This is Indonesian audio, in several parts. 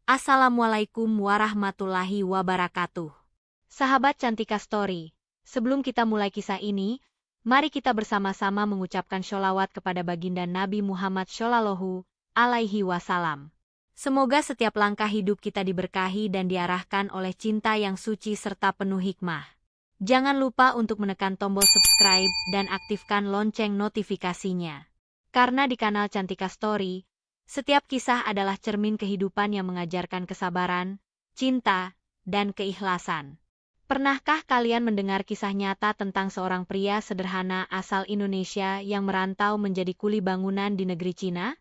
Assalamualaikum warahmatullahi wabarakatuh. Sahabat Cantika Story, sebelum kita mulai kisah ini, mari kita bersama-sama mengucapkan sholawat kepada baginda Nabi Muhammad Shallallahu Alaihi Wasallam. Semoga setiap langkah hidup kita diberkahi dan diarahkan oleh cinta yang suci serta penuh hikmah. Jangan lupa untuk menekan tombol subscribe dan aktifkan lonceng notifikasinya. Karena di kanal Cantika Story, setiap kisah adalah cermin kehidupan yang mengajarkan kesabaran, cinta, dan keikhlasan. Pernahkah kalian mendengar kisah nyata tentang seorang pria sederhana asal Indonesia yang merantau menjadi kuli bangunan di negeri Cina?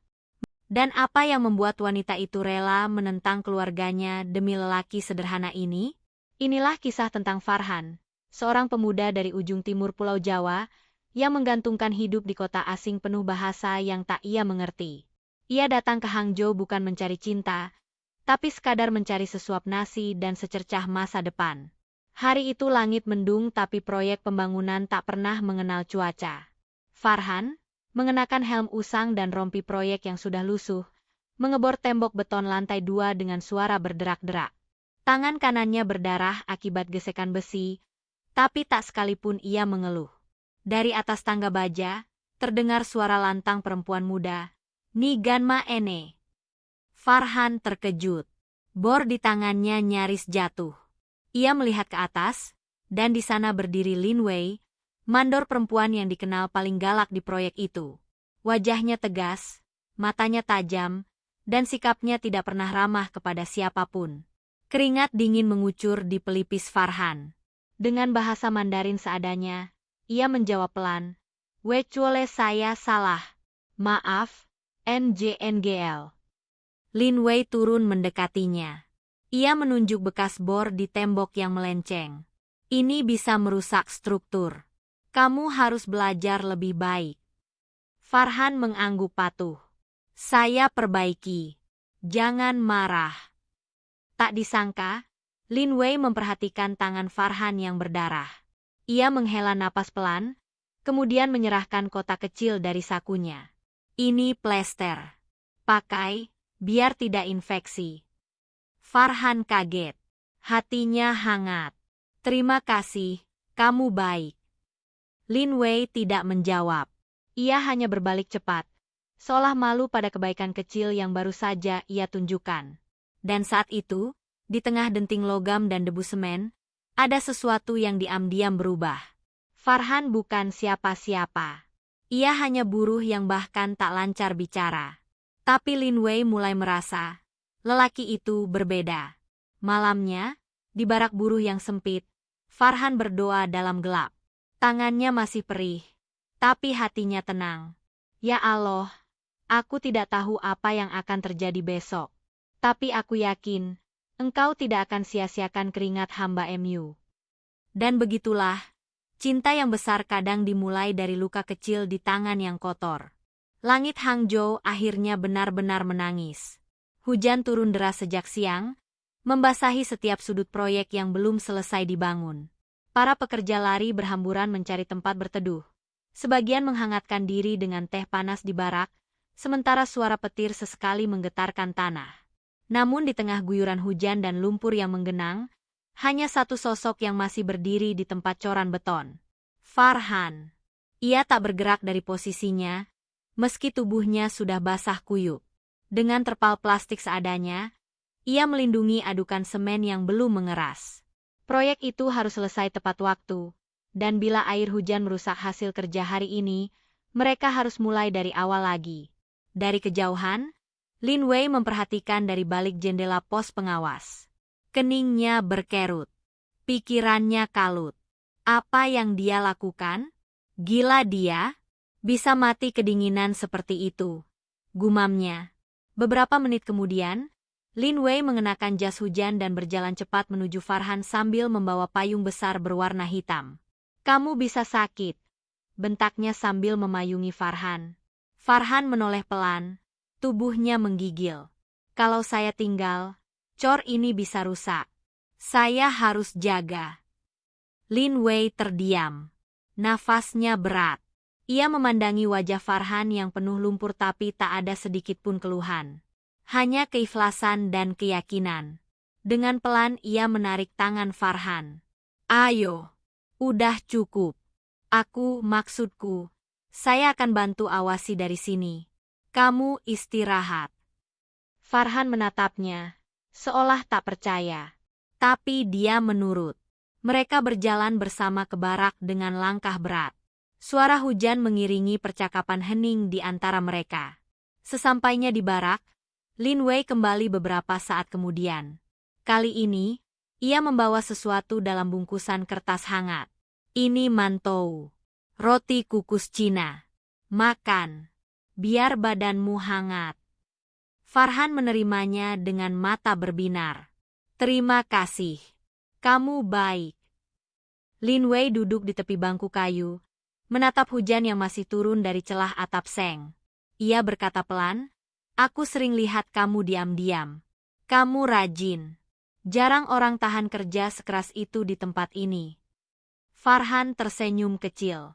Dan apa yang membuat wanita itu rela menentang keluarganya demi lelaki sederhana ini? Inilah kisah tentang Farhan, seorang pemuda dari ujung timur Pulau Jawa yang menggantungkan hidup di kota asing penuh bahasa yang tak ia mengerti. Ia datang ke Hangzhou bukan mencari cinta, tapi sekadar mencari sesuap nasi dan secercah masa depan. Hari itu langit mendung tapi proyek pembangunan tak pernah mengenal cuaca. Farhan, mengenakan helm usang dan rompi proyek yang sudah lusuh, mengebor tembok beton lantai 2 dengan suara berderak-derak. Tangan kanannya berdarah akibat gesekan besi, tapi tak sekalipun ia mengeluh. Dari atas tangga baja, terdengar suara lantang perempuan muda. Ni Ganma Ene. Farhan terkejut. Bor di tangannya nyaris jatuh. Ia melihat ke atas, dan di sana berdiri Lin Wei, mandor perempuan yang dikenal paling galak di proyek itu. Wajahnya tegas, matanya tajam, dan sikapnya tidak pernah ramah kepada siapapun. Keringat dingin mengucur di pelipis Farhan. Dengan bahasa Mandarin seadanya, ia menjawab pelan, "Wecuole saya salah. Maaf, NJNGL." Lin Wei turun mendekatinya. Ia menunjuk bekas bor di tembok yang melenceng. Ini bisa merusak struktur. Kamu harus belajar lebih baik. Farhan mengangguk patuh. Saya perbaiki. Jangan marah. Tak disangka, Lin Wei memperhatikan tangan Farhan yang berdarah. Ia menghela napas pelan, kemudian menyerahkan kotak kecil dari sakunya. Ini plester. Pakai, biar tidak infeksi. Farhan kaget. Hatinya hangat. Terima kasih, kamu baik. Lin Wei tidak menjawab. Ia hanya berbalik cepat, seolah malu pada kebaikan kecil yang baru saja ia tunjukkan. Dan saat itu, di tengah denting logam dan debu semen, ada sesuatu yang diam-diam berubah. Farhan bukan siapa-siapa. Ia hanya buruh yang bahkan tak lancar bicara. Tapi Lin Wei mulai merasa, lelaki itu berbeda. Malamnya, di barak buruh yang sempit, Farhan berdoa dalam gelap. Tangannya masih perih, tapi hatinya tenang. Ya Allah, aku tidak tahu apa yang akan terjadi besok. Tapi aku yakin, Engkau tidak akan sia-siakan keringat hamba MU. Dan begitulah, cinta yang besar kadang dimulai dari luka kecil di tangan yang kotor. Langit Hangzhou akhirnya benar-benar menangis. Hujan turun deras sejak siang, membasahi setiap sudut proyek yang belum selesai dibangun. Para pekerja lari berhamburan mencari tempat berteduh. Sebagian menghangatkan diri dengan teh panas di barak, sementara suara petir sesekali menggetarkan tanah. Namun di tengah guyuran hujan dan lumpur yang menggenang, hanya satu sosok yang masih berdiri di tempat coran beton. Farhan. Ia tak bergerak dari posisinya, meski tubuhnya sudah basah kuyup. Dengan terpal plastik seadanya, ia melindungi adukan semen yang belum mengeras. Proyek itu harus selesai tepat waktu, dan bila air hujan merusak hasil kerja hari ini, mereka harus mulai dari awal lagi. Dari kejauhan, Lin Wei memperhatikan dari balik jendela pos pengawas. Keningnya berkerut. Pikirannya kalut. Apa yang dia lakukan? Gila dia? Bisa mati kedinginan seperti itu. Gumamnya. Beberapa menit kemudian, Lin Wei mengenakan jas hujan dan berjalan cepat menuju Farhan sambil membawa payung besar berwarna hitam. Kamu bisa sakit, bentaknya sambil memayungi Farhan. Farhan menoleh pelan, tubuhnya menggigil. Kalau saya tinggal, cor ini bisa rusak. Saya harus jaga. Lin Wei terdiam. Nafasnya berat. Ia memandangi wajah Farhan yang penuh lumpur tapi tak ada sedikit pun keluhan. Hanya keikhlasan dan keyakinan. Dengan pelan ia menarik tangan Farhan. Ayo, udah cukup. Maksudku, saya akan bantu awasi dari sini. Kamu istirahat. Farhan menatapnya, seolah tak percaya. Tapi dia menurut. Mereka berjalan bersama ke barak dengan langkah berat. Suara hujan mengiringi percakapan hening di antara mereka. Sesampainya di barak, Lin Wei kembali beberapa saat kemudian. Kali ini, ia membawa sesuatu dalam bungkusan kertas hangat. Ini mantou, roti kukus Cina. Makan, biar badanmu hangat. Farhan menerimanya dengan mata berbinar. Terima kasih, kamu baik. Lin Wei duduk di tepi bangku kayu, menatap hujan yang masih turun dari celah atap seng. Ia berkata pelan, aku sering lihat kamu diam-diam. Kamu rajin. Jarang orang tahan kerja sekeras itu di tempat ini. Farhan tersenyum kecil.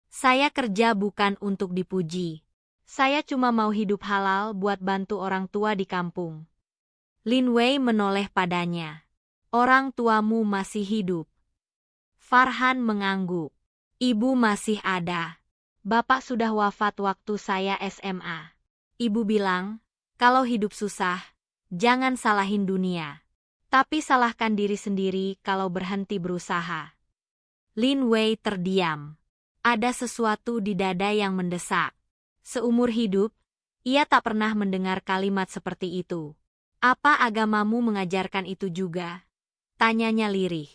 Saya kerja bukan untuk dipuji. Saya cuma mau hidup halal buat bantu orang tua di kampung. Lin Wei menoleh padanya. Orang tuamu masih hidup. Farhan mengangguk. Ibu masih ada. Bapak sudah wafat waktu saya SMA. Ibu bilang, kalau hidup susah, jangan salahin dunia. Tapi salahkan diri sendiri kalau berhenti berusaha. Lin Wei terdiam. Ada sesuatu di dada yang mendesak. Seumur hidup, ia tak pernah mendengar kalimat seperti itu. Apa agamamu mengajarkan itu juga? Tanyanya lirih.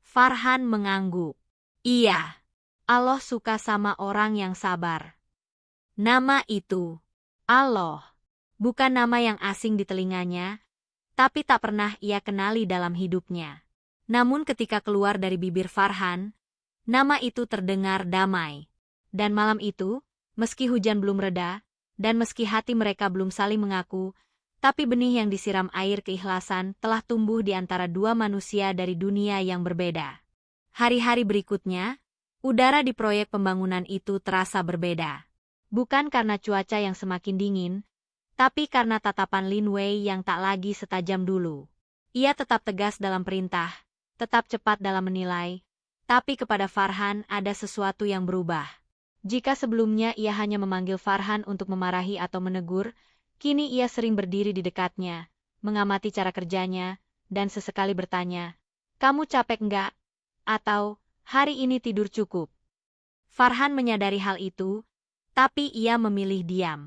Farhan mengangguk. Iya, Allah suka sama orang yang sabar. Nama itu, Allah, bukan nama yang asing di telinganya, tapi tak pernah ia kenali dalam hidupnya. Namun ketika keluar dari bibir Farhan, nama itu terdengar damai. Dan malam itu, meski hujan belum reda, dan meski hati mereka belum saling mengaku, tapi benih yang disiram air keikhlasan telah tumbuh di antara dua manusia dari dunia yang berbeda. Hari-hari berikutnya, udara di proyek pembangunan itu terasa berbeda. Bukan karena cuaca yang semakin dingin, tapi karena tatapan Lin Wei yang tak lagi setajam dulu. Ia tetap tegas dalam perintah, tetap cepat dalam menilai, tapi kepada Farhan ada sesuatu yang berubah. Jika sebelumnya ia hanya memanggil Farhan untuk memarahi atau menegur, kini ia sering berdiri di dekatnya, mengamati cara kerjanya, dan sesekali bertanya, "Kamu capek enggak?" Atau, "Hari ini tidur cukup?" Farhan menyadari hal itu, tapi ia memilih diam.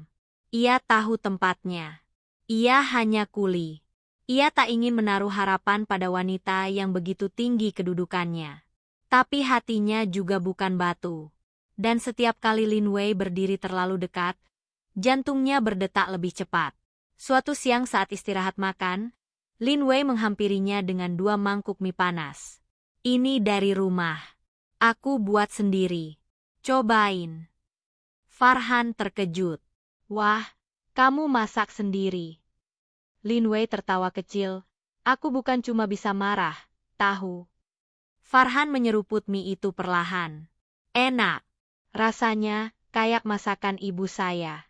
Ia tahu tempatnya. Ia hanya kuli. Ia tak ingin menaruh harapan pada wanita yang begitu tinggi kedudukannya. Tapi hatinya juga bukan batu. Dan setiap kali Lin Wei berdiri terlalu dekat, jantungnya berdetak lebih cepat. Suatu siang saat istirahat makan, Lin Wei menghampirinya dengan 2 mangkuk mie panas. Ini dari rumah. Aku buat sendiri. Cobain. Farhan terkejut. Wah, kamu masak sendiri. Lin Wei tertawa kecil. Aku bukan cuma bisa marah, tahu. Farhan menyeruput mie itu perlahan. Enak. Rasanya kayak masakan ibu saya.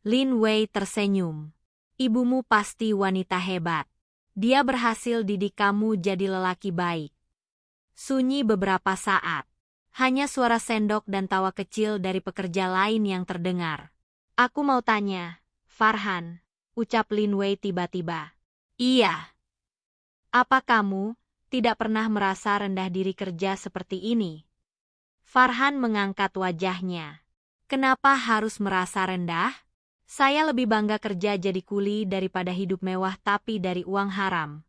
Lin Wei tersenyum. Ibumu pasti wanita hebat. Dia berhasil didik kamu jadi lelaki baik. Sunyi beberapa saat. Hanya suara sendok dan tawa kecil dari pekerja lain yang terdengar. Aku mau tanya, Farhan, ucap Lin Wei tiba-tiba. Iya. Apa kamu tidak pernah merasa rendah diri kerja seperti ini? Farhan mengangkat wajahnya. Kenapa harus merasa rendah? Saya lebih bangga kerja jadi kuli daripada hidup mewah tapi dari uang haram.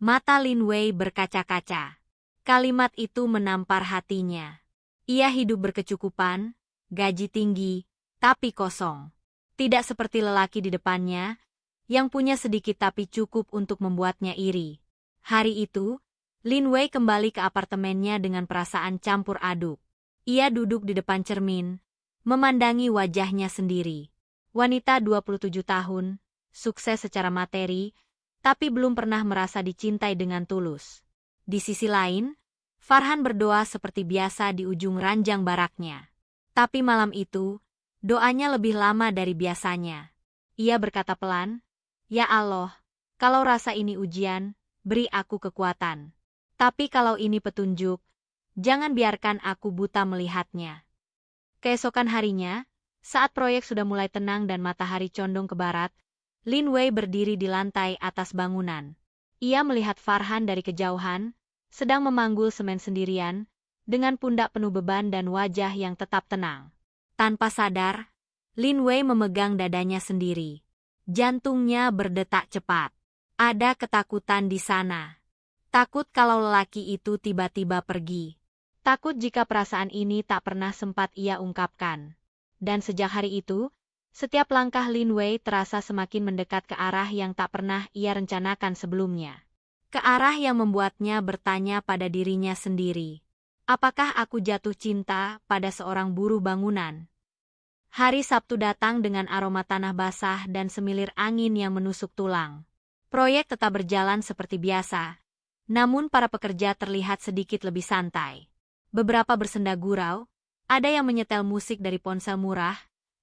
Mata Lin Wei berkaca-kaca. Kalimat itu menampar hatinya. Ia hidup berkecukupan, gaji tinggi, tapi kosong. Tidak seperti lelaki di depannya, yang punya sedikit tapi cukup untuk membuatnya iri. Hari itu, Lin Wei kembali ke apartemennya dengan perasaan campur aduk. Ia duduk di depan cermin, memandangi wajahnya sendiri. Wanita 27 tahun, sukses secara materi, tapi belum pernah merasa dicintai dengan tulus. Di sisi lain, Farhan berdoa seperti biasa di ujung ranjang baraknya. Tapi malam itu, doanya lebih lama dari biasanya. Ia berkata pelan, Ya Allah, kalau rasa ini ujian, beri aku kekuatan. Tapi kalau ini petunjuk, jangan biarkan aku buta melihatnya. Keesokan harinya, saat proyek sudah mulai tenang dan matahari condong ke barat, Lin Wei berdiri di lantai atas bangunan. Ia melihat Farhan dari kejauhan, sedang memanggul semen sendirian, dengan pundak penuh beban dan wajah yang tetap tenang. Tanpa sadar, Lin Wei memegang dadanya sendiri. Jantungnya berdetak cepat. Ada ketakutan di sana. Takut kalau lelaki itu tiba-tiba pergi. Takut jika perasaan ini tak pernah sempat ia ungkapkan. Dan sejak hari itu, setiap langkah Lin Wei terasa semakin mendekat ke arah yang tak pernah ia rencanakan sebelumnya. Ke arah yang membuatnya bertanya pada dirinya sendiri. Apakah aku jatuh cinta pada seorang buruh bangunan? Hari Sabtu datang dengan aroma tanah basah dan semilir angin yang menusuk tulang. Proyek tetap berjalan seperti biasa, namun para pekerja terlihat sedikit lebih santai. Beberapa bersenda gurau, ada yang menyetel musik dari ponsel murah,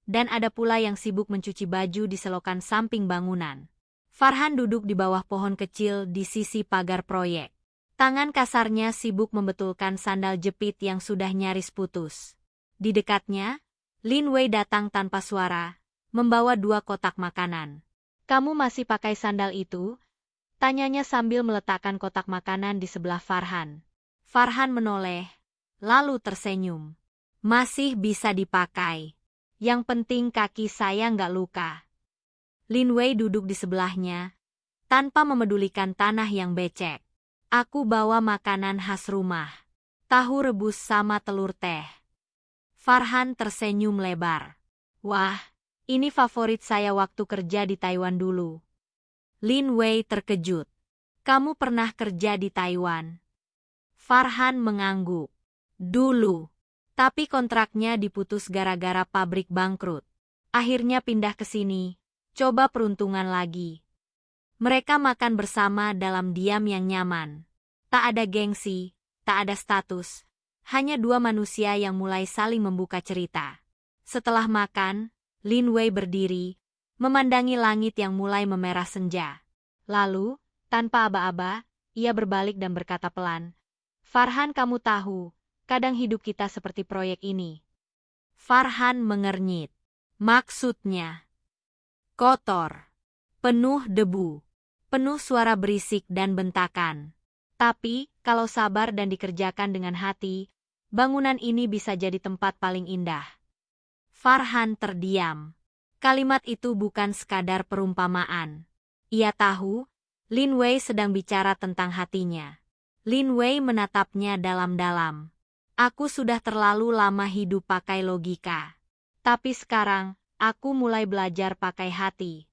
dan ada pula yang sibuk mencuci baju di selokan samping bangunan. Farhan duduk di bawah pohon kecil di sisi pagar proyek. Tangan kasarnya sibuk membetulkan sandal jepit yang sudah nyaris putus. Di dekatnya, Lin Wei datang tanpa suara, membawa 2 kotak makanan. Kamu masih pakai sandal itu? Tanyanya sambil meletakkan kotak makanan di sebelah Farhan. Farhan menoleh, lalu tersenyum. Masih bisa dipakai. Yang penting kaki saya nggak luka. Lin Wei duduk di sebelahnya, tanpa memedulikan tanah yang becek. Aku bawa makanan khas rumah. Tahu rebus sama telur teh. Farhan tersenyum lebar. Wah, ini favorit saya waktu kerja di Taiwan dulu. Lin Wei terkejut. Kamu pernah kerja di Taiwan? Farhan mengangguk. Dulu. Tapi kontraknya diputus gara-gara pabrik bangkrut. Akhirnya pindah ke sini, coba peruntungan lagi. Mereka makan bersama dalam diam yang nyaman. Tak ada gengsi, tak ada status. Hanya 2 manusia yang mulai saling membuka cerita. Setelah makan, Lin Wei berdiri, memandangi langit yang mulai memerah senja. Lalu, tanpa aba-aba, ia berbalik dan berkata pelan, Farhan, kamu tahu, kadang hidup kita seperti proyek ini. Farhan mengernyit. Maksudnya? Kotor. Penuh debu. Penuh suara berisik dan bentakan. Tapi, kalau sabar dan dikerjakan dengan hati, bangunan ini bisa jadi tempat paling indah. Farhan terdiam. Kalimat itu bukan sekadar perumpamaan. Ia tahu, Lin Wei sedang bicara tentang hatinya. Lin Wei menatapnya dalam-dalam. Aku sudah terlalu lama hidup pakai logika. Tapi sekarang, aku mulai belajar pakai hati.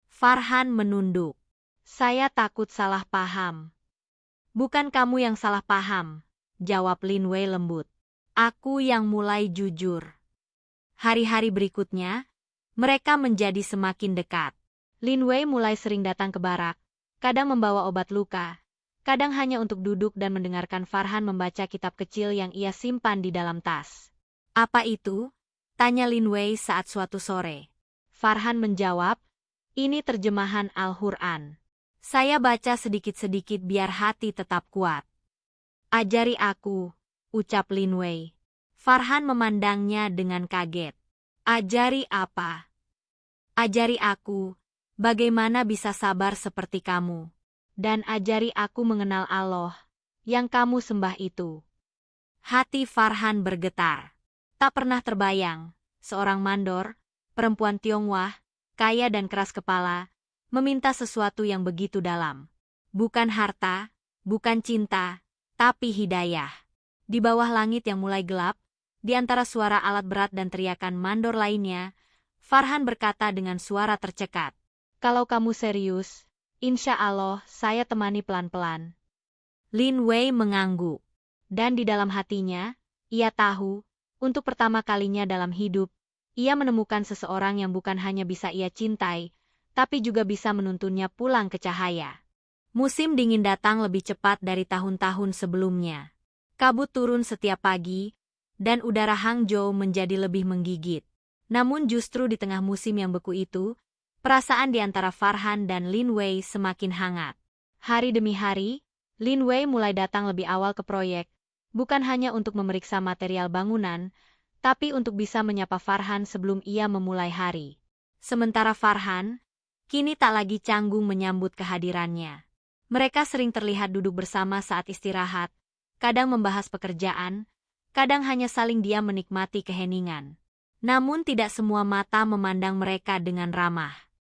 Farhan menunduk. Saya takut salah paham. Bukan kamu yang salah paham, jawab Lin Wei lembut. Aku yang mulai jujur. Hari-hari berikutnya, mereka menjadi semakin dekat. Lin Wei mulai sering datang ke barak, kadang membawa obat luka, kadang hanya untuk duduk dan mendengarkan Farhan membaca kitab kecil yang ia simpan di dalam tas. Apa itu? Tanya Lin Wei saat suatu sore. Farhan menjawab, ini terjemahan Al-Quran. Saya baca sedikit-sedikit biar hati tetap kuat. Ajari aku, ucap Lin Wei. Farhan memandangnya dengan kaget. Ajari apa? Ajari aku, bagaimana bisa sabar seperti kamu. Dan ajari aku mengenal Allah, yang kamu sembah itu. Hati Farhan bergetar. Tak pernah terbayang, seorang mandor, perempuan Tionghoa, kaya dan keras kepala, meminta sesuatu yang begitu dalam. Bukan harta, bukan cinta, tapi hidayah. Di bawah langit yang mulai gelap, di antara suara alat berat dan teriakan mandor lainnya, Farhan berkata dengan suara tercekat. Kalau kamu serius, insya Allah saya temani pelan-pelan. Lin Wei mengangguk. Dan di dalam hatinya, ia tahu, untuk pertama kalinya dalam hidup, ia menemukan seseorang yang bukan hanya bisa ia cintai, tapi juga bisa menuntunnya pulang ke cahaya. Musim dingin datang lebih cepat dari tahun-tahun sebelumnya. Kabut turun setiap pagi, dan udara Hangzhou menjadi lebih menggigit. Namun justru di tengah musim yang beku itu, Perasaan di antara Farhan dan Lin Wei semakin hangat. Hari demi hari, Lin Wei mulai datang lebih awal ke proyek, bukan hanya untuk memeriksa material bangunan, tapi untuk bisa menyapa Farhan sebelum ia memulai hari. Sementara Farhan, kini tak lagi canggung menyambut kehadirannya. Mereka sering terlihat duduk bersama saat istirahat, kadang membahas pekerjaan, kadang hanya saling diam menikmati keheningan. Namun tidak semua mata memandang mereka dengan ramah.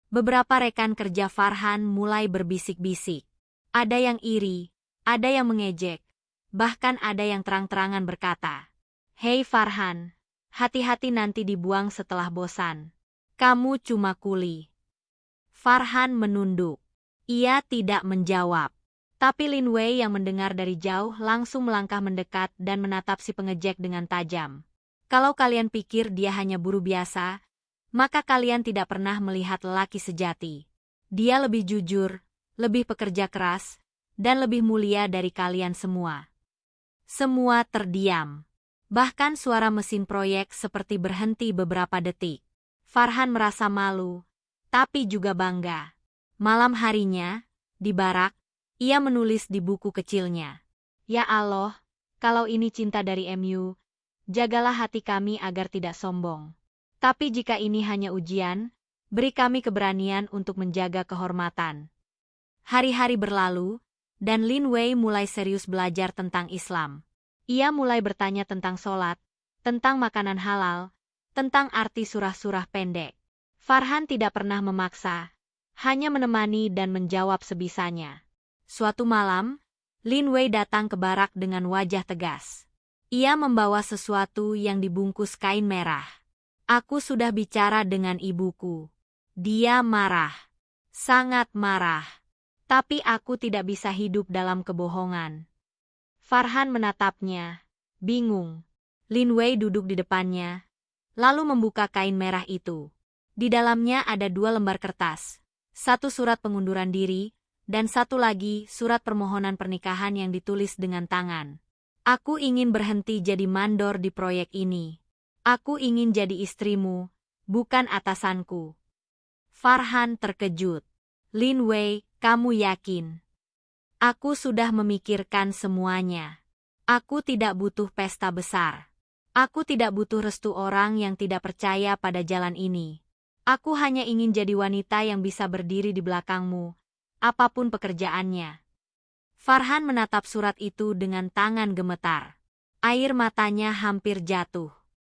Beberapa rekan kerja Farhan mulai berbisik-bisik. Ada yang iri, ada yang mengejek, bahkan ada yang terang-terangan berkata, "Hei Farhan, hati-hati nanti dibuang setelah bosan. Kamu cuma kuli." Farhan menunduk. Ia tidak menjawab. Tapi Lin Wei yang mendengar dari jauh langsung melangkah mendekat dan menatap si pengejek dengan tajam. "Kalau kalian pikir dia hanya buruh biasa, maka kalian tidak pernah melihat lelaki sejati. Dia lebih jujur, lebih pekerja keras, dan lebih mulia dari kalian semua." Semua terdiam. Bahkan suara mesin proyek seperti berhenti beberapa detik. Farhan merasa malu, tapi juga bangga. Malam harinya, di barak, ia menulis di buku kecilnya, "Ya Allah, kalau ini cinta dari MU, jagalah hati kami agar tidak sombong. Tapi jika ini hanya ujian, beri kami keberanian untuk menjaga kehormatan." Hari-hari berlalu, dan Lin Wei mulai serius belajar tentang Islam. Ia mulai bertanya tentang sholat, tentang makanan halal, tentang arti surah-surah pendek. Farhan tidak pernah memaksa, hanya menemani dan menjawab sebisanya. Suatu malam, Lin Wei datang ke barak dengan wajah tegas. Ia membawa sesuatu yang dibungkus kain merah. "Aku sudah bicara dengan ibuku. Dia marah. Sangat marah. Tapi aku tidak bisa hidup dalam kebohongan." Farhan menatapnya, bingung. Lin Wei duduk di depannya, lalu membuka kain merah itu. Di dalamnya ada 2 lembar kertas, 1 surat pengunduran diri, dan 1 lagi surat permohonan pernikahan yang ditulis dengan tangan. "Aku ingin berhenti jadi mandor di proyek ini. Aku ingin jadi istrimu, bukan atasanku." Farhan terkejut. "Lin Wei, kamu yakin?" "Aku sudah memikirkan semuanya. Aku tidak butuh pesta besar. Aku tidak butuh restu orang yang tidak percaya pada jalan ini. Aku hanya ingin jadi wanita yang bisa berdiri di belakangmu, apapun pekerjaannya." Farhan menatap surat itu dengan tangan gemetar. Air matanya hampir jatuh.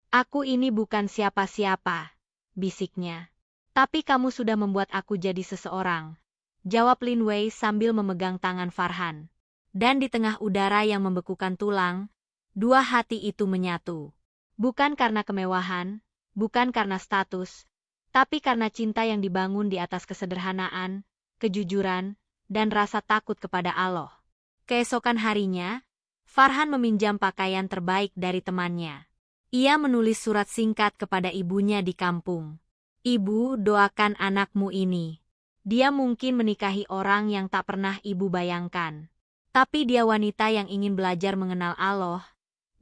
"Aku ini bukan siapa-siapa," bisiknya. "Tapi kamu sudah membuat aku jadi seseorang," jawab Lin Wei sambil memegang tangan Farhan. Dan di tengah udara yang membekukan tulang, 2 hati itu menyatu. Bukan karena kemewahan, bukan karena status, tapi karena cinta yang dibangun di atas kesederhanaan, kejujuran, dan rasa takut kepada Allah. Keesokan harinya, Farhan meminjam pakaian terbaik dari temannya. Ia menulis surat singkat kepada ibunya di kampung. "Ibu, doakan anakmu ini. Dia mungkin menikahi orang yang tak pernah ibu bayangkan. Tapi dia wanita yang ingin belajar mengenal Allah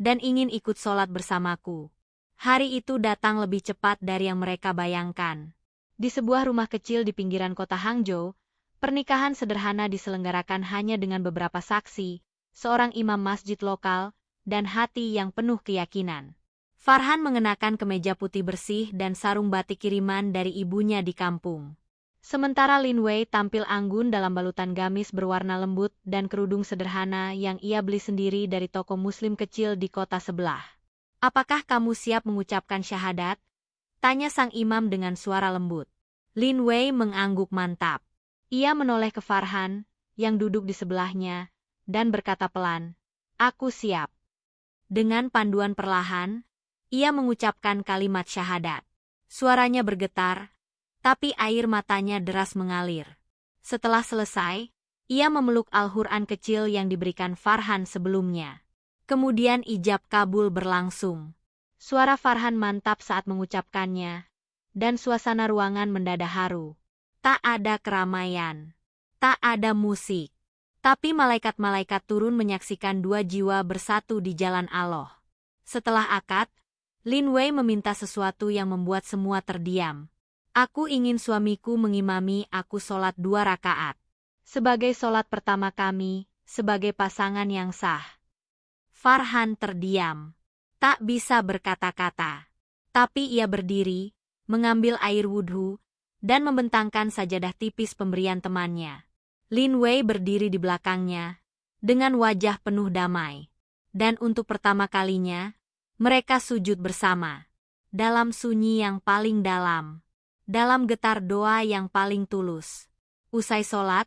dan ingin ikut sholat bersamaku." Hari itu datang lebih cepat dari yang mereka bayangkan. Di sebuah rumah kecil di pinggiran kota Hangzhou, pernikahan sederhana diselenggarakan hanya dengan beberapa saksi, seorang imam masjid lokal, dan hati yang penuh keyakinan. Farhan mengenakan kemeja putih bersih dan sarung batik kiriman dari ibunya di kampung. Sementara Lin Wei tampil anggun dalam balutan gamis berwarna lembut dan kerudung sederhana yang ia beli sendiri dari toko muslim kecil di kota sebelah. "Apakah kamu siap mengucapkan syahadat?" tanya sang imam dengan suara lembut. Lin Wei mengangguk mantap. Ia menoleh ke Farhan, yang duduk di sebelahnya, dan berkata pelan, "Aku siap." Dengan panduan perlahan, ia mengucapkan kalimat syahadat. Suaranya bergetar, tapi air matanya deras mengalir. Setelah selesai, ia memeluk Al-Quran kecil yang diberikan Farhan sebelumnya. Kemudian ijab kabul berlangsung. Suara Farhan mantap saat mengucapkannya, dan suasana ruangan mendadak haru. Tak ada keramaian, tak ada musik, tapi malaikat-malaikat turun menyaksikan 2 jiwa bersatu di jalan Allah. Setelah akad, Lin Wei meminta sesuatu yang membuat semua terdiam. Aku ingin suamiku mengimami aku sholat 2 rakaat. Sebagai sholat pertama kami, sebagai pasangan yang sah. Farhan terdiam. Tak bisa berkata-kata. Tapi ia berdiri, mengambil air wudhu, dan membentangkan sajadah tipis pemberian temannya. Lin Wei berdiri di belakangnya, dengan wajah penuh damai. Dan untuk pertama kalinya, mereka sujud bersama. Dalam sunyi yang paling dalam. Dalam getar doa yang paling tulus. Usai sholat,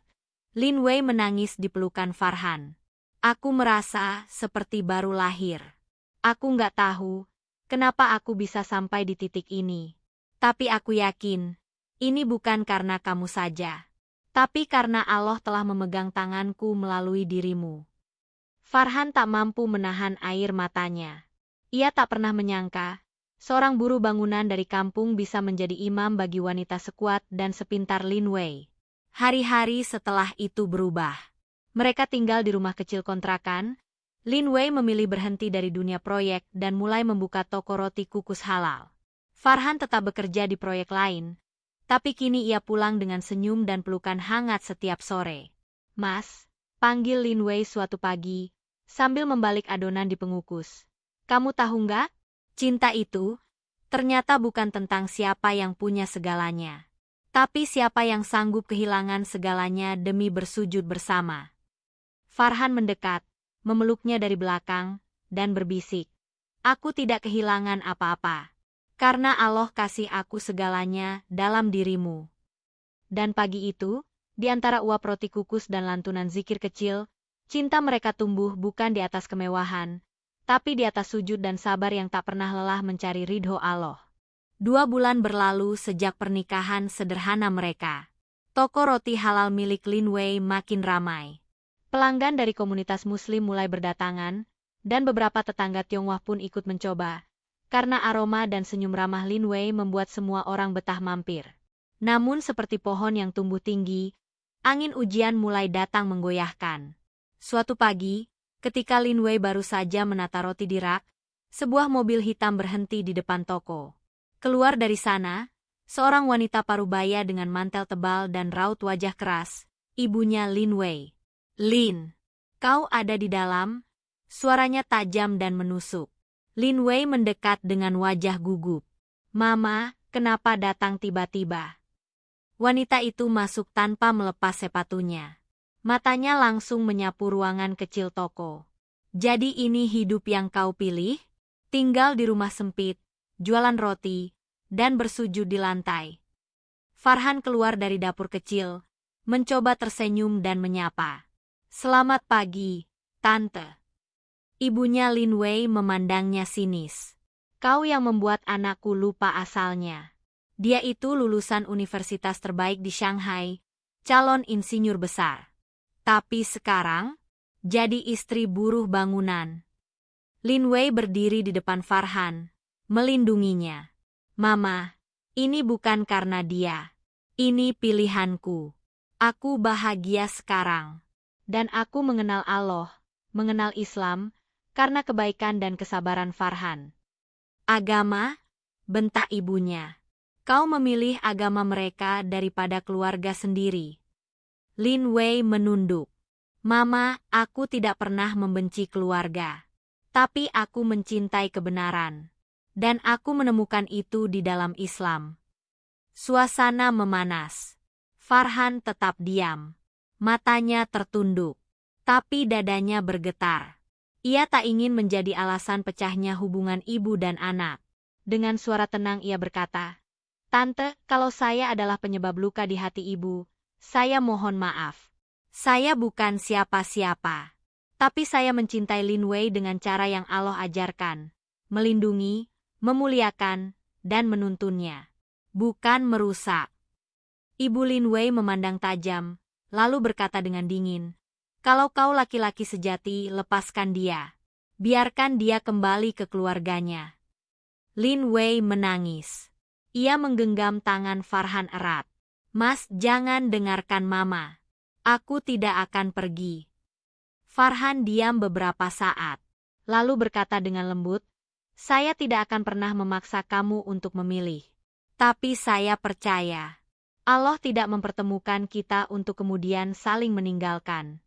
Lin Wei menangis di pelukan Farhan. Aku merasa seperti baru lahir. Aku nggak tahu kenapa aku bisa sampai di titik ini. Tapi aku yakin, ini bukan karena kamu saja. Tapi karena Allah telah memegang tanganku melalui dirimu. Farhan tak mampu menahan air matanya. Ia tak pernah menyangka, seorang buruh bangunan dari kampung bisa menjadi imam bagi wanita sekuat dan sepintar Lin Wei. Hari-hari setelah itu berubah. Mereka tinggal di rumah kecil kontrakan. Lin Wei memilih berhenti dari dunia proyek dan mulai membuka toko roti kukus halal. Farhan tetap bekerja di proyek lain, tapi kini ia pulang dengan senyum dan pelukan hangat setiap sore. Mas, panggil Lin Wei suatu pagi, sambil membalik adonan di pengukus. Kamu tahu nggak? Cinta itu, ternyata bukan tentang siapa yang punya segalanya. Tapi siapa yang sanggup kehilangan segalanya demi bersujud bersama. Farhan mendekat, memeluknya dari belakang, dan berbisik. Aku tidak kehilangan apa-apa. Karena Allah kasih aku segalanya dalam dirimu. Dan pagi itu, di antara uap roti kukus dan lantunan zikir kecil, cinta mereka tumbuh bukan di atas kemewahan, tapi di atas sujud dan sabar yang tak pernah lelah mencari ridho Allah. 2 bulan berlalu sejak pernikahan sederhana mereka. Toko roti halal milik Lin Wei makin ramai. Pelanggan dari komunitas muslim mulai berdatangan, dan beberapa tetangga Tionghoa pun ikut mencoba. Karena aroma dan senyum ramah Lin Wei membuat semua orang betah mampir. Namun seperti pohon yang tumbuh tinggi, angin ujian mulai datang menggoyahkan. Suatu pagi, ketika Lin Wei baru saja menata roti di rak, sebuah mobil hitam berhenti di depan toko. Keluar dari sana, seorang wanita parubaya dengan mantel tebal dan raut wajah keras, ibunya Lin Wei. Lin, kau ada di dalam? Suaranya tajam dan menusuk. Lin Wei mendekat dengan wajah gugup. Mama, kenapa datang tiba-tiba? Wanita itu masuk tanpa melepas sepatunya. Matanya langsung menyapu ruangan kecil toko. Jadi ini hidup yang kau pilih? Tinggal di rumah sempit, jualan roti, dan bersujud di lantai. Farhan keluar dari dapur kecil, mencoba tersenyum dan menyapa. Selamat pagi, Tante. Ibunya Lin Wei memandangnya sinis. Kau yang membuat anakku lupa asalnya. Dia itu lulusan universitas terbaik di Shanghai, calon insinyur besar. Tapi sekarang, jadi istri buruh bangunan. Lin Wei berdiri di depan Farhan, melindunginya. Mama, ini bukan karena dia. Ini pilihanku. Aku bahagia sekarang. Dan aku mengenal Allah, mengenal Islam, karena kebaikan dan kesabaran Farhan. Agama? Bentak ibunya. Kau memilih agama mereka daripada keluarga sendiri. Lin Wei menunduk. Mama, aku tidak pernah membenci keluarga. Tapi aku mencintai kebenaran. Dan aku menemukan itu di dalam Islam. Suasana memanas. Farhan tetap diam. Matanya tertunduk. Tapi dadanya bergetar. Ia tak ingin menjadi alasan pecahnya hubungan ibu dan anak. Dengan suara tenang ia berkata, Tante, kalau saya adalah penyebab luka di hati ibu, saya mohon maaf. Saya bukan siapa-siapa. Tapi saya mencintai Lin Wei dengan cara yang Allah ajarkan. Melindungi, memuliakan, dan menuntunnya. Bukan merusak. Ibu Lin Wei memandang tajam, lalu berkata dengan dingin, kalau kau laki-laki sejati, lepaskan dia. Biarkan dia kembali ke keluarganya. Lin Wei menangis. Ia menggenggam tangan Farhan erat. Mas, jangan dengarkan Mama. Aku tidak akan pergi. Farhan diam beberapa saat. Lalu berkata dengan lembut, saya tidak akan pernah memaksa kamu untuk memilih. Tapi saya percaya Allah tidak mempertemukan kita untuk kemudian saling meninggalkan.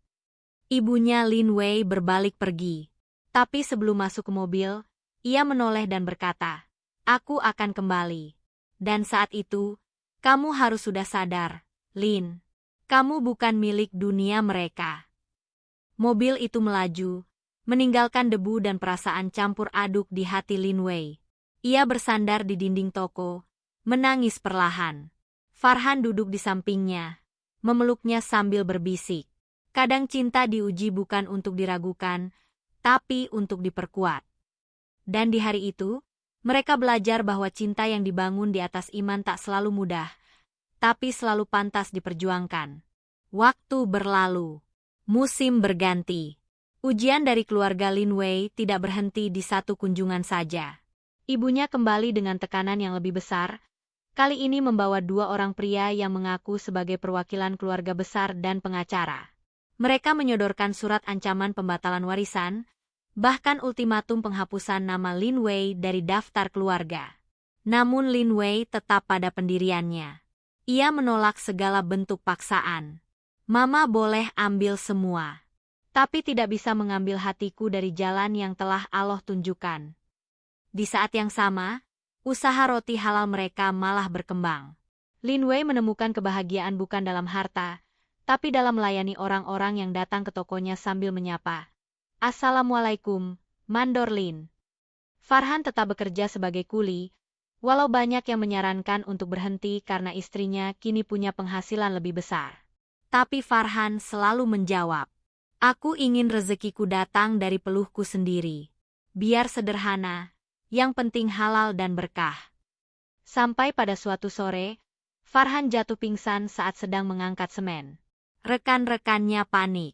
Ibunya Lin Wei berbalik pergi. Tapi sebelum masuk ke mobil, ia menoleh dan berkata, "Aku akan kembali. Dan saat itu, kamu harus sudah sadar, Lin. Kamu bukan milik dunia mereka." Mobil itu melaju, meninggalkan debu dan perasaan campur aduk di hati Lin Wei. Ia bersandar di dinding toko, menangis perlahan. Farhan duduk di sampingnya, memeluknya sambil berbisik. Kadang cinta diuji bukan untuk diragukan, tapi untuk diperkuat. Dan di hari itu, mereka belajar bahwa cinta yang dibangun di atas iman tak selalu mudah, tapi selalu pantas diperjuangkan. Waktu berlalu. Musim berganti. Ujian dari keluarga Lin Wei tidak berhenti di satu kunjungan saja. Ibunya kembali dengan tekanan yang lebih besar, kali ini membawa 2 orang pria yang mengaku sebagai perwakilan keluarga besar dan pengacara. Mereka menyodorkan surat ancaman pembatalan warisan, bahkan ultimatum penghapusan nama Lin Wei dari daftar keluarga. Namun Lin Wei tetap pada pendiriannya. Ia menolak segala bentuk paksaan. "Mama boleh ambil semua, tapi tidak bisa mengambil hatiku dari jalan yang telah Allah tunjukkan." Di saat yang sama, usaha roti halal mereka malah berkembang. Lin Wei menemukan kebahagiaan bukan dalam harta, tapi dalam melayani orang-orang yang datang ke tokonya sambil menyapa, "Assalamualaikum, Mandor Lin." Farhan tetap bekerja sebagai kuli, walau banyak yang menyarankan untuk berhenti karena istrinya kini punya penghasilan lebih besar. Tapi Farhan selalu menjawab, "Aku ingin rezekiku datang dari peluhku sendiri. Biar sederhana, yang penting halal dan berkah." Sampai pada suatu sore, Farhan jatuh pingsan saat sedang mengangkat semen. Rekan-rekannya panik.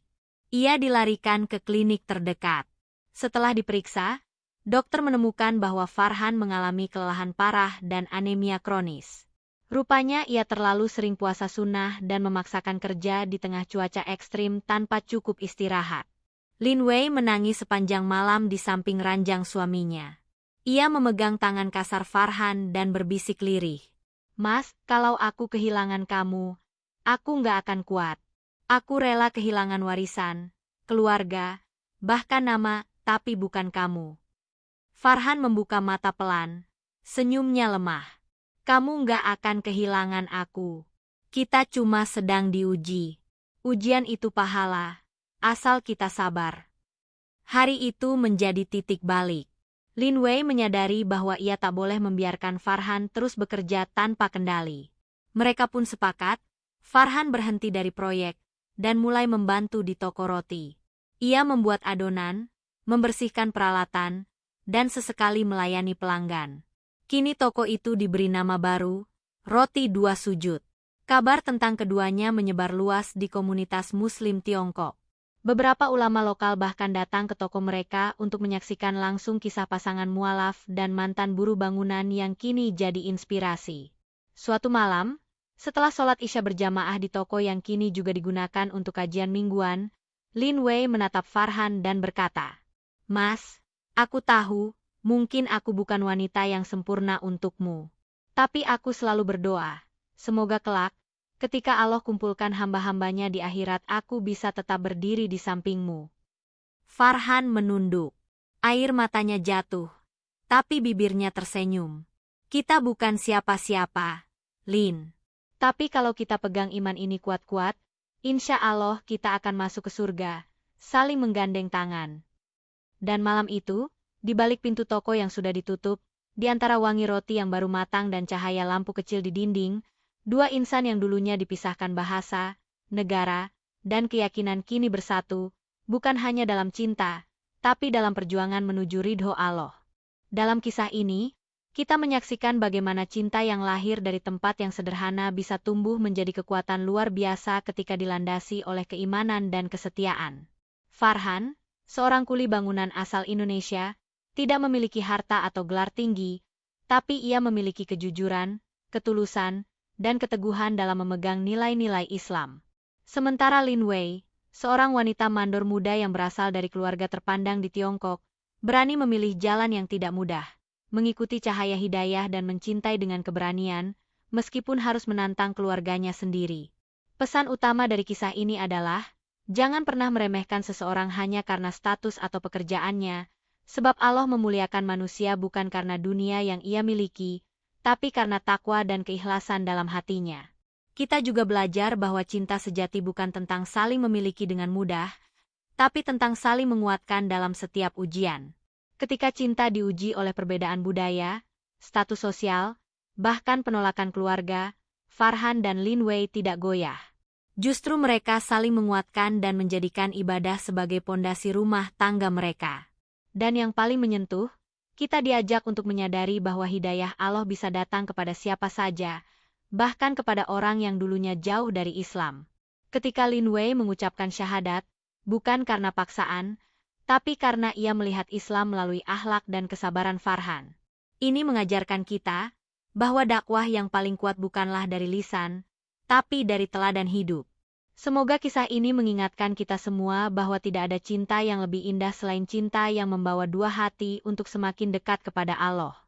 Ia dilarikan ke klinik terdekat. Setelah diperiksa, dokter menemukan bahwa Farhan mengalami kelelahan parah dan anemia kronis. Rupanya ia terlalu sering puasa sunnah dan memaksakan kerja di tengah cuaca ekstrim tanpa cukup istirahat. Lin Wei menangis sepanjang malam di samping ranjang suaminya. Ia memegang tangan kasar Farhan dan berbisik lirih, "Mas, kalau aku kehilangan kamu, aku nggak akan kuat. Aku rela kehilangan warisan, keluarga, bahkan nama, tapi bukan kamu." Farhan membuka mata pelan, senyumnya lemah. "Kamu nggak akan kehilangan aku. Kita cuma sedang diuji. Ujian itu pahala, asal kita sabar." Hari itu menjadi titik balik. Lin Wei menyadari bahwa ia tak boleh membiarkan Farhan terus bekerja tanpa kendali. Mereka pun sepakat, Farhan berhenti dari proyek, dan mulai membantu di toko roti. Ia membuat adonan, membersihkan peralatan, dan sesekali melayani pelanggan. Kini toko itu diberi nama baru, Roti Dua Sujud. Kabar tentang keduanya menyebar luas di komunitas Muslim Tiongkok. Beberapa ulama lokal bahkan datang ke toko mereka untuk menyaksikan langsung kisah pasangan mualaf dan mantan buruh bangunan yang kini jadi inspirasi. Suatu malam, setelah sholat Isya berjamaah di toko yang kini juga digunakan untuk kajian mingguan, Lin Wei menatap Farhan dan berkata, "Mas, aku tahu, mungkin aku bukan wanita yang sempurna untukmu. Tapi aku selalu berdoa, semoga kelak, ketika Allah kumpulkan hamba-hambanya di akhirat, aku bisa tetap berdiri di sampingmu." Farhan menunduk. Air matanya jatuh, tapi bibirnya tersenyum. "Kita bukan siapa-siapa, Lin. Tapi kalau kita pegang iman ini kuat-kuat, insya Allah kita akan masuk ke surga, saling menggandeng tangan." Dan malam itu, di balik pintu toko yang sudah ditutup, di antara wangi roti yang baru matang dan cahaya lampu kecil di dinding, 2 insan yang dulunya dipisahkan bahasa, negara, dan keyakinan kini bersatu, bukan hanya dalam cinta, tapi dalam perjuangan menuju ridho Allah. Dalam kisah ini, kita menyaksikan bagaimana cinta yang lahir dari tempat yang sederhana bisa tumbuh menjadi kekuatan luar biasa ketika dilandasi oleh keimanan dan kesetiaan. Farhan, seorang kuli bangunan asal Indonesia, tidak memiliki harta atau gelar tinggi, tapi ia memiliki kejujuran, ketulusan, dan keteguhan dalam memegang nilai-nilai Islam. Sementara Lin Wei, seorang wanita mandor muda yang berasal dari keluarga terpandang di Tiongkok, berani memilih jalan yang tidak mudah, mengikuti cahaya hidayah dan mencintai dengan keberanian, meskipun harus menantang keluarganya sendiri. Pesan utama dari kisah ini adalah, jangan pernah meremehkan seseorang hanya karena status atau pekerjaannya, sebab Allah memuliakan manusia bukan karena dunia yang ia miliki, tapi karena takwa dan keikhlasan dalam hatinya. Kita juga belajar bahwa cinta sejati bukan tentang saling memiliki dengan mudah, tapi tentang saling menguatkan dalam setiap ujian. Ketika cinta diuji oleh perbedaan budaya, status sosial, bahkan penolakan keluarga, Farhan dan Lin Wei tidak goyah. Justru mereka saling menguatkan dan menjadikan ibadah sebagai pondasi rumah tangga mereka. Dan yang paling menyentuh, kita diajak untuk menyadari bahwa hidayah Allah bisa datang kepada siapa saja, bahkan kepada orang yang dulunya jauh dari Islam. Ketika Lin Wei mengucapkan syahadat, bukan karena paksaan, tapi karena ia melihat Islam melalui akhlak dan kesabaran Farhan. Ini mengajarkan kita bahwa dakwah yang paling kuat bukanlah dari lisan, tapi dari teladan hidup. Semoga kisah ini mengingatkan kita semua bahwa tidak ada cinta yang lebih indah selain cinta yang membawa dua hati untuk semakin dekat kepada Allah.